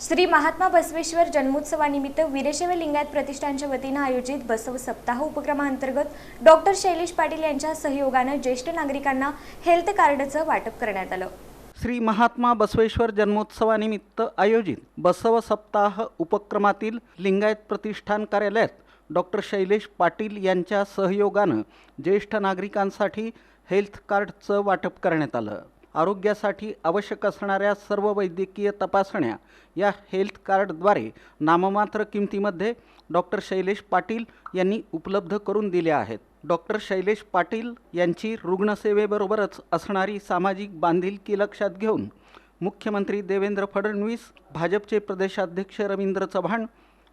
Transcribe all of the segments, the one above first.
श्री महात्मा बसवेश्वर जन्मोत्सवानिमित्त वीरशैव लिंगायत प्रतिष्ठानच्या वतीने आयोजित बसव सप्ताह उपक्रमांतर्गत डॉक्टर शैलेश पाटील यांच्या सहयोगाने ज्येष्ठ नागरिकांना हेल्थ कार्डचं वाटप करण्यात आलं। श्री महात्मा बसवेश्वर जन्मोत्सवानिमित्त आयोजित बसव सप्ताह उपक्रमातील लिंगायत प्रतिष्ठान कार्यालयात डॉक्टर शैलेश पाटील यांच्या सहयोगाने ज्येष्ठ नागरिकांसाठी हेल्थ कार्डचं वाटप करण्यात आलं। आरोग्यासाठी आवश्यक असणाऱ्या सर्व वैद्यकीय तपासण्या या हेल्थ कार्डद्वारे नाममात्र किमतीमध्ये डॉक्टर शैलेश पाटील यांनी उपलब्ध करून दिल्या आहेत। डॉक्टर शैलेश पाटील यांची रुग्णसेवेबरोबरच असणारी सामाजिक बांधिलकी लक्षात घेऊन मुख्यमंत्री देवेंद्र फडणवीस, भाजपचे प्रदेशाध्यक्ष रवींद्र चव्हाण,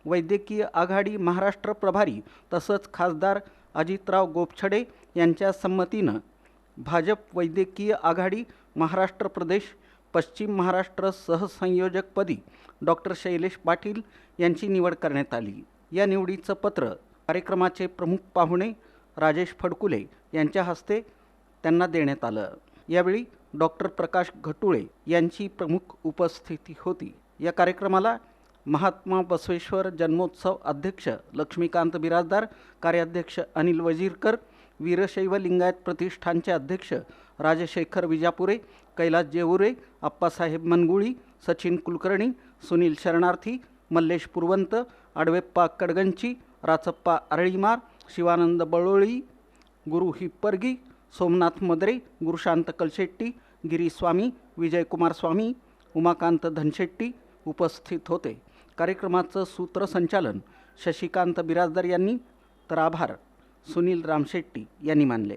वैद्यकीय आघाडी महाराष्ट्र प्रभारी तसंच खासदार अजितराव गोपछडे यांच्या संमतीनं भाजप वैद्यकीय आघाडी महाराष्ट्र प्रदेश पश्चिम महाराष्ट्र सहसंयोजकपदी डॉक्टर शैलेश पाटील यांची निवड करण्यात आली। या निवडीचं पत्र कार्यक्रमाचे प्रमुख पाहुणे राजेश फडकुले यांच्या हस्ते त्यांना देण्यात आलं। यावेळी डॉक्टर प्रकाश घटुळे यांची प्रमुख उपस्थिती होती। या कार्यक्रमाला महात्मा बसवेश्वर जन्मोत्सव अध्यक्ष लक्ष्मीकांत बिराजदार, कार्याध्यक्ष अनिल वजीरकर, वीरशैव लिंगायत प्रतिष्ठानचे अध्यक्ष राजशेखर विजापुरे, कैलास जेवुरे, अप्पासाहेब मनगुळी, सचिन कुलकर्णी, सुनील शरणार्थी, मल्लेश पुरवंत, आडवेप्पा कडगंची, राचप्पा अरळीमार, शिवानंद बळोळी, गुरु हिप्परगी, सोमनाथ मदरे, गुरुशांत कलशेट्टी, गिरीस्वामी, विजयकुमार स्वामी, उमाकांत धनशेट्टी उपस्थित होते। कार्यक्रमाचं सूत्रसंचालन शशिकांत बिराजदार यांनी तर आभार सुनील रामशेट्टी यांनी मानले।